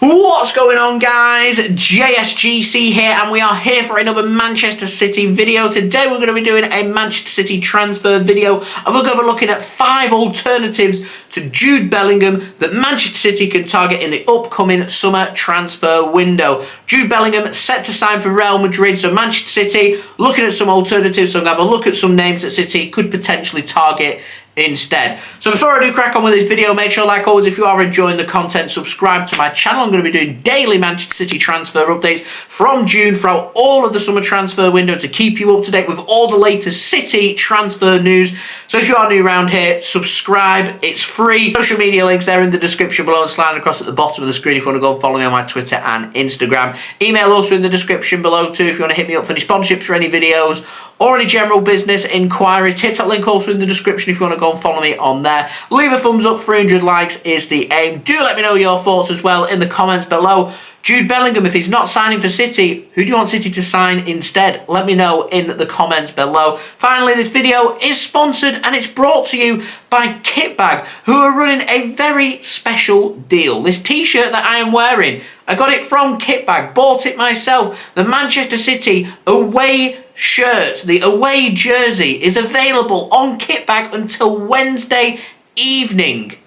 What's going on, guys? JSGC here, and we are here for another Manchester City video. Today we're going to be doing a Manchester City transfer video, and we're going to be looking at 5 alternatives to Jude Bellingham that Manchester City can target in the upcoming summer transfer window. Jude Bellingham set to sign for Real Madrid, so Manchester City looking at some alternatives. So I'm going to have a look at some names that City could potentially target instead. So before I do crack on with this video, make sure, like always, if you are enjoying the content, subscribe to my channel. I'm going to be doing daily Manchester City transfer updates from June throughout all of the summer transfer window to keep you up to date with all the latest City transfer news. So if you are new around here, subscribe. It's free. Social media links there in the description below and sliding across at the bottom of the screen if you want to go and follow me on my Twitter and Instagram. Email also in the description below too if you want to hit me up for any sponsorships for any videos or any general business inquiries. Hit that link also in the description if you want to go and follow me on there. Leave a thumbs up. 300 likes is the aim. Do let me know your thoughts as well in the comments below. Jude Bellingham, if he's not signing for City, who do you want City to sign instead? Let me know in the comments below. Finally, this video is sponsored and it's brought to you by Kitbag, who are running a very special deal. This t-shirt that I am wearing, I got it from Kitbag, bought it myself. The Manchester City away shirt, the away jersey, is available on Kitbag until Wednesday evening.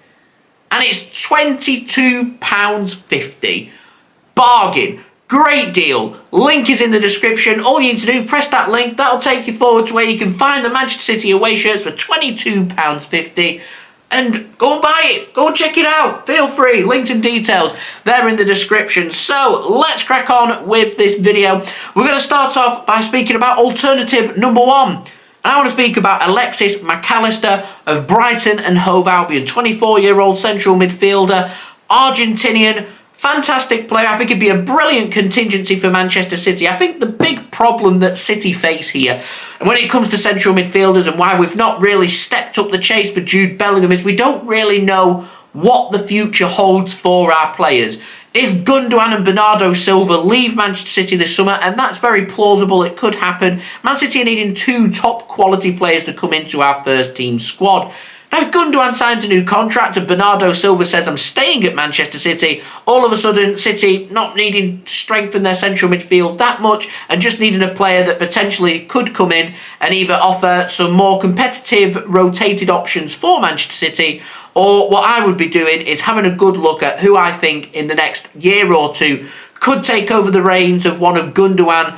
And it's £22.50. Bargain. Great deal. Link is in the description. All you need to do, press that link. That'll take you forward to where you can find the Manchester City away shirts for £22.50. And go and buy it. Go and check it out. Feel free. Links and details there in the description. So let's crack on with this video. We're going to start off by speaking about alternative number 1. And I want to speak about Alexis McAllister of Brighton and Hove Albion. 24-year-old central midfielder, Argentinian. Fantastic player. I think he'd be a brilliant contingency for Manchester City. I think the big problem that City face here, and when it comes to central midfielders and why we've not really stepped up the chase for Jude Bellingham, is we don't really know what the future holds for our players. If Gundogan and Bernardo Silva leave Manchester City this summer, and that's very plausible, it could happen, Man City are needing 2 top quality players to come into our first team squad. Now, if Gundogan signs a new contract and Bernardo Silva says, I'm staying at Manchester City, all of a sudden City not needing to strengthen their central midfield that much and just needing a player that potentially could come in and either offer some more competitive rotated options for Manchester City, or what I would be doing is having a good look at who I think in the next year or two could take over the reins of one of Gundogan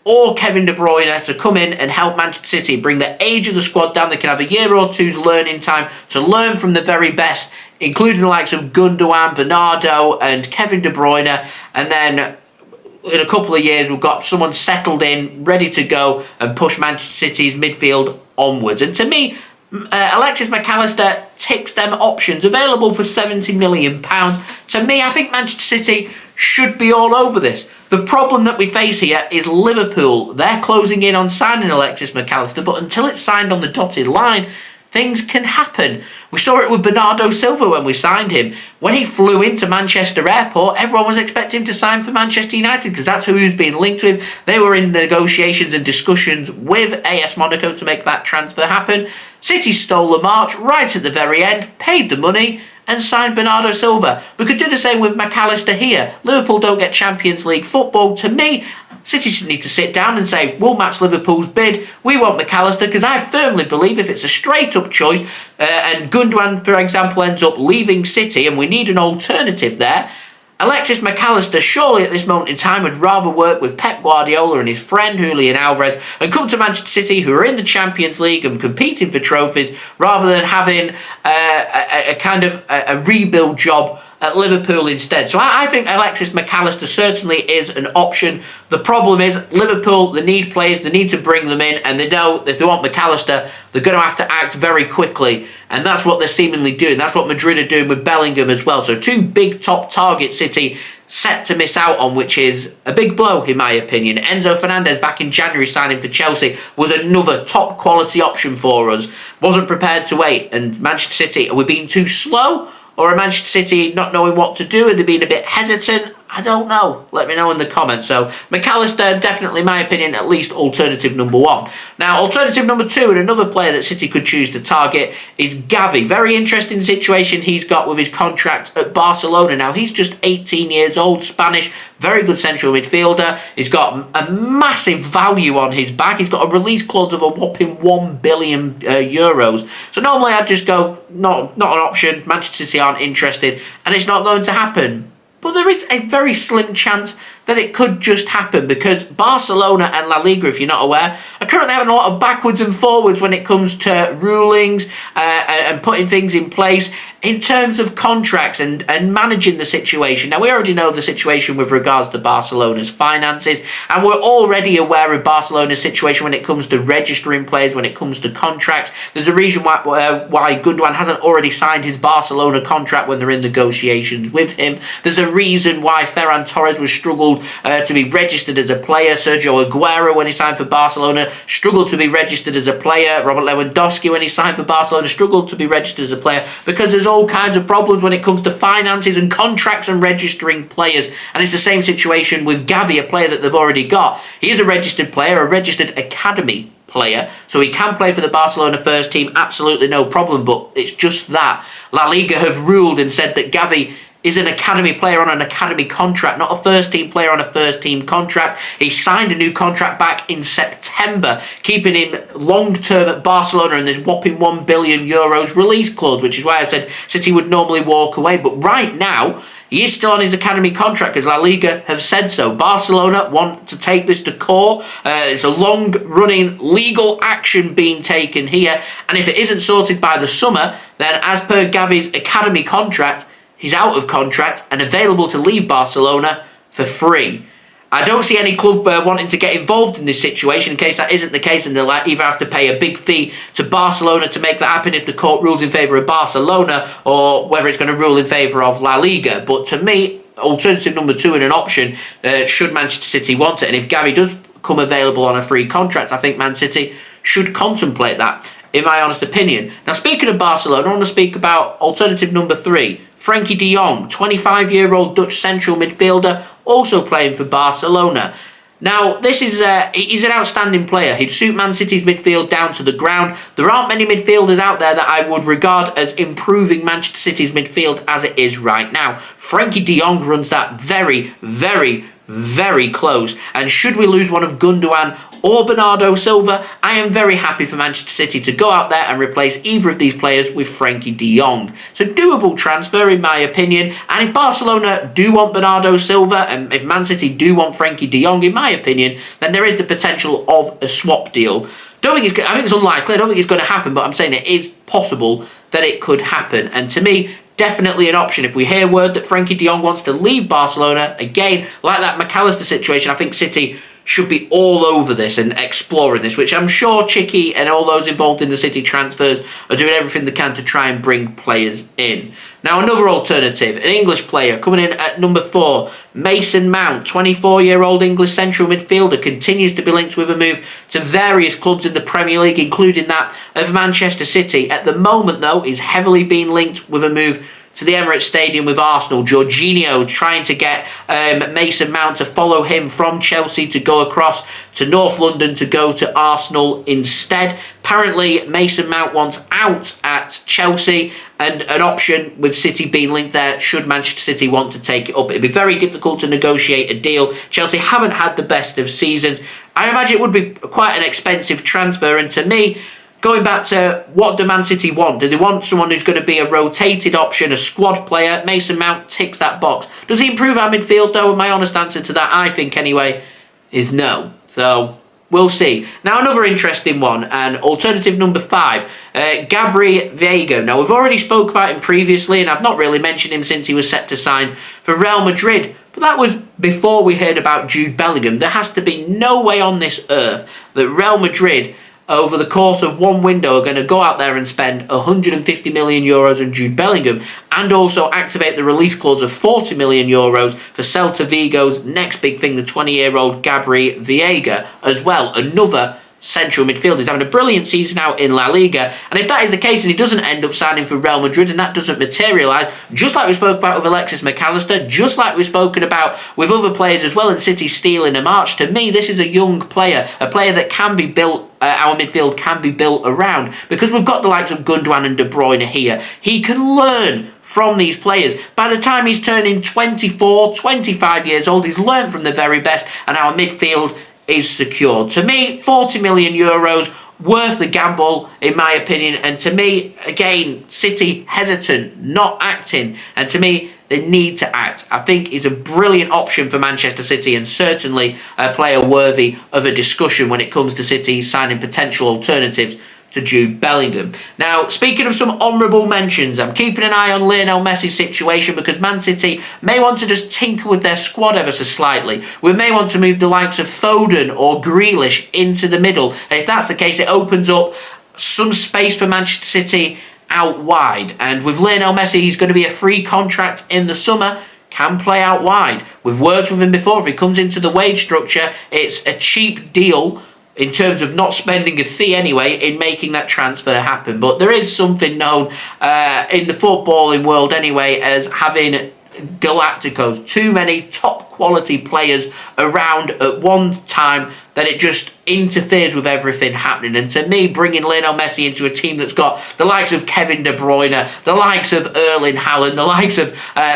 or Kevin De Bruyne to come in and help Manchester City bring the age of the squad down. They can have a year or two's learning time to learn from the very best, including the likes of Gundogan, Bernardo and Kevin De Bruyne, and then in a couple of years we've got someone settled in, ready to go and push Manchester City's midfield onwards. And to me, Alexis McAllister ticks them options, available for £70 million. To me, I think Manchester City should be all over this. The problem that we face here is Liverpool. They're closing in on signing Alexis McAllister, but until it's signed on the dotted line, things can happen. We saw it with Bernardo Silva when we signed him. When he flew into Manchester Airport, everyone was expecting him to sign for Manchester United because that's who he was being linked with. They were in negotiations and discussions with AS Monaco to make that transfer happen. City stole the march right at the very end, paid the money, and signed Bernardo Silva. We could do the same with McAllister here. Liverpool don't get Champions League football. To me, City should need to sit down and say, we'll match Liverpool's bid. We want McAllister, because I firmly believe if it's a straight-up choice and Gundogan, for example, ends up leaving City and we need an alternative there, Alexis McAllister surely at this moment in time would rather work with Pep Guardiola and his friend Julian Alvarez and come to Manchester City, who are in the Champions League and competing for trophies, rather than having a kind of a rebuild job at Liverpool instead. So I think Alexis McAllister certainly is an option. The problem is Liverpool, they need players, they need to bring them in, and they know if they want McAllister, they're going to have to act very quickly, and that's what they're seemingly doing. That's what Madrid are doing with Bellingham as well. So 2 big top targets City set to miss out on, which is a big blow in my opinion. Enzo Fernandez back in January signing for Chelsea was another top quality option for us. Wasn't prepared to wait, and Manchester City, are we being too slow? Or are Manchester City not knowing what to do and they're being a bit hesitant? I don't know. Let me know in the comments. So McAllister, definitely, in my opinion, at least alternative number 1. Now, alternative number 2, and another player that City could choose to target, is Gavi. Very interesting situation he's got with his contract at Barcelona. Now, he's just 18 years old, Spanish, very good central midfielder. He's got a massive value on his back. He's got a release clause of a whopping 1 billion euros. So normally I'd just go, not an option. Manchester City aren't interested, and it's not going to happen. But there is a very slim chance that it could just happen, because Barcelona and La Liga, if you're not aware, are currently having a lot of backwards and forwards when it comes to rulings and putting things in place in terms of contracts and managing the situation. Now, we already know the situation with regards to Barcelona's finances, and we're already aware of Barcelona's situation when it comes to registering players, when it comes to contracts. There's a reason why Gundogan hasn't already signed his Barcelona contract when they're in negotiations with him. There's a reason why Ferran Torres was struggled to be registered as a player. Sergio Aguero, when he signed for Barcelona, struggled to be registered as a player. Robert Lewandowski, when he signed for Barcelona, struggled to be registered as a player, because there's all kinds of problems when it comes to finances and contracts and registering players. And it's the same situation with Gavi, a player that they've already got. He is a registered player, a registered academy player, so he can play for the Barcelona first team, absolutely no problem. But it's just that La Liga have ruled and said that Gavi is an academy player on an academy contract, not a first team player on a first team contract. He signed a new contract back in September, keeping him long term at Barcelona, and there's whopping 1 billion euros release clause, which is why I said City would normally walk away. But right now, he is still on his academy contract, because La Liga have said so. Barcelona want to take this to court. It's a long-running legal action being taken here, and if it isn't sorted by the summer, then as per Gavi's academy contract, he's out of contract and available to leave Barcelona for free. I don't see any club wanting to get involved in this situation in case that isn't the case, and they'll either have to pay a big fee to Barcelona to make that happen if the court rules in favour of Barcelona, or whether it's going to rule in favour of La Liga. But to me, alternative number 2 and an option should Manchester City want it. And if Gavi does come available on a free contract, I think Man City should contemplate that, in my honest opinion. Now, speaking of Barcelona, I want to speak about alternative number 3. Frankie De Young, 25-year-old Dutch central midfielder, also playing for Barcelona. Now, this is he's an outstanding player. He'd suit Man City's midfield down to the ground. There aren't many midfielders out there that I would regard as improving Manchester City's midfield as it is right now. Frankie De Young runs that very, very, very close. And should we lose one of Gundogan or Bernardo Silva, I am very happy for Manchester City to go out there and replace either of these players with Frankie De Young. So doable transfer, in my opinion. And if Barcelona do want Bernardo Silva, and if Man City do want Frankie De Young, in my opinion, then there is the potential of a swap deal. I think it's unlikely. I don't think it's going to happen, but I'm saying it is possible that it could happen. And to me, definitely an option. If we hear word that Frankie De Young wants to leave Barcelona, again, like that McAllister situation, I think City should be all over this and exploring this, which I'm sure Chicky and all those involved in the City transfers are doing everything they can to try and bring players in. Now, another alternative, an English player coming in at number 4, Mason Mount, 24-year-old English central midfielder, continues to be linked with a move to various clubs in the Premier League, including that of Manchester City. At the moment, though, he's heavily being linked with a move to the Emirates Stadium with Arsenal. Jorginho trying to get Mason Mount to follow him from Chelsea to go across to North London to go to Arsenal instead. Apparently, Mason Mount wants out at Chelsea, and an option with City being linked there should Manchester City want to take it up. It'd be very difficult to negotiate a deal. Chelsea haven't had the best of seasons. I imagine it would be quite an expensive transfer, and to me, going back to what do Man City want? Do they want someone who's going to be a rotated option, a squad player? Mason Mount ticks that box. Does he improve our midfield though? And my honest answer to that, I think anyway, is no. So we'll see. Now, another interesting one, and alternative number 5, Gabriel Vega. Now, we've already spoke about him previously, and I've not really mentioned him since he was set to sign for Real Madrid. But that was before we heard about Jude Bellingham. There has to be no way on this earth that Real Madrid, over the course of one window, are going to go out there and spend 150 million euros on Jude Bellingham, and also activate the release clause of 40 million euros for Celta Vigo's next big thing, the 20-year-old Gabriel Vega as well. Another central midfield. He's having a brilliant season out in La Liga, and if that is the case and he doesn't end up signing for Real Madrid and that doesn't materialise, just like we spoke about with Alexis McAllister, just like we've spoken about with other players as well, and City stealing a march, to me this is a young player, a player that can be built, our midfield can be built around, because we've got the likes of Gundogan and De Bruyne here. He can learn from these players. By the time he's turning 24, 25 years old, he's learned from the very best, and our midfield is secured. To me, 40 million euros, worth the gamble, in my opinion. And to me, again, City hesitant, not acting. And to me, they need to act. I think he's a brilliant option for Manchester City, and certainly a player worthy of a discussion when it comes to City signing potential alternatives to Jude Bellingham. Now, speaking of some honourable mentions, I'm keeping an eye on Lionel Messi's situation, because Man City may want to just tinker with their squad ever so slightly. We may want to move the likes of Foden or Grealish into the middle, and if that's the case, it opens up some space for Manchester City out wide. And with Lionel Messi, he's going to be a free contract in the summer, can play out wide. We've worked with him before. If he comes into the wage structure, it's a cheap deal in terms of not spending a fee anyway in making that transfer happen. But there is something known in the footballing world anyway as having Galacticos, too many top quality players around at one time, that it just interferes with everything happening. And to me, bringing Lionel Messi into a team that's got the likes of Kevin De Bruyne, the likes of Erling Haaland, the likes of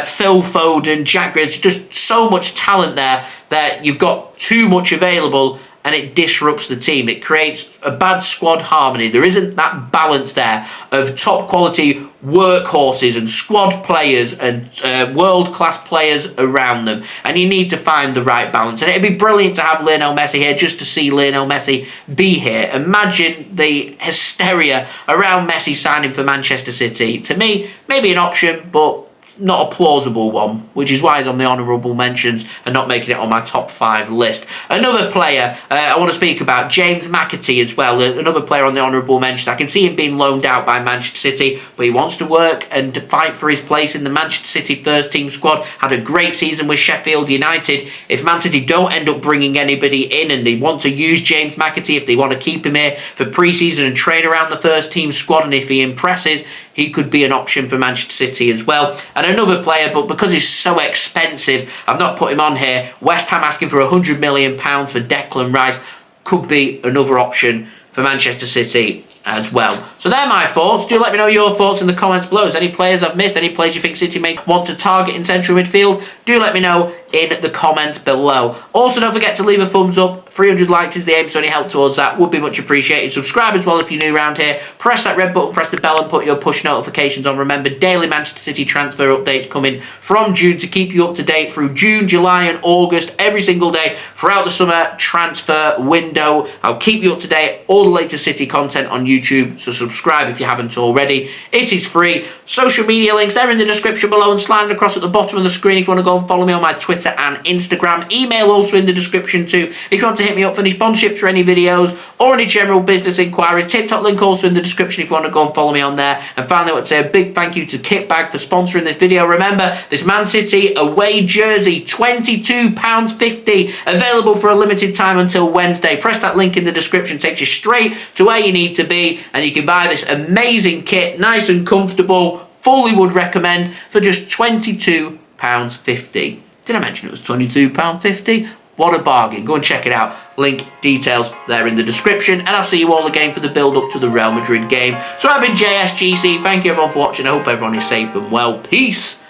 Phil Foden, Jack Grealish, just so much talent there that you've got too much available, and it disrupts the team. It creates a bad squad harmony. There isn't that balance there of top quality workhorses and squad players and world-class players around them. And you need to find the right balance. And it'd be brilliant to have Lionel Messi here, just to see Lionel Messi be here. Imagine the hysteria around Messi signing for Manchester City. To me, maybe an option, but not a plausible one, which is why he's on the honourable mentions and not making it on my top 5 list. Another player I want to speak about, James McAtee as well, another player on the honourable mentions. I can see him being loaned out by Manchester City, but he wants to work and to fight for his place in the Manchester City first team squad. Had a great season with Sheffield United. If Man City don't end up bringing anybody in and they want to use James McAtee, if they want to keep him here for pre-season and train around the first team squad, and if he impresses, he could be an option for Manchester City as well. And another player, but because he's so expensive, I've not put him on here. West Ham asking for £100 million for Declan Rice, could be another option for Manchester City as well. So they're my thoughts. Do let me know your thoughts in the comments below. Is there any players I've missed? Any players you think City may want to target in central midfield? Do let me know in the comments below. Also, don't forget to leave a thumbs up. 300 likes is the aim, so any help towards that would be much appreciated. Subscribe as well if you're new around here. Press that red button, press the bell, and put your push notifications on. Remember, daily Manchester City transfer updates coming from June to keep you up to date through June, July and August, every single day throughout the summer transfer window. I'll keep you up to date, all the latest City content on YouTube, so subscribe if you haven't already. It is free. Social media links, they're in the description below and sliding across at the bottom of the screen if you want to go and follow me on my Twitter and Instagram. Email also in the description too if you want to hit me up for any sponsorships or any videos or any general business inquiries. TikTok link also in the description if you want to go and follow me on there. And finally, I want to say a big thank you to Kitbag for sponsoring this video. Remember, this Man City away jersey, £22.50, available for a limited time until Wednesday. Press that link in the description, takes you straight to where you need to be, and you can buy this amazing kit, nice and comfortable. Fully would recommend for just £22.50. Did I mention it was £22.50? What a bargain. Go and check it out. Link, details there in the description. And I'll see you all again for the build-up to the Real Madrid game. So I've been JSGC. Thank you everyone for watching. I hope everyone is safe and well. Peace.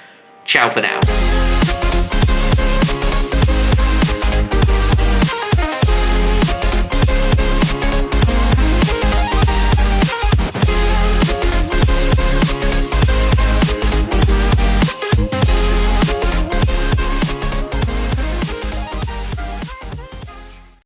Ciao for now.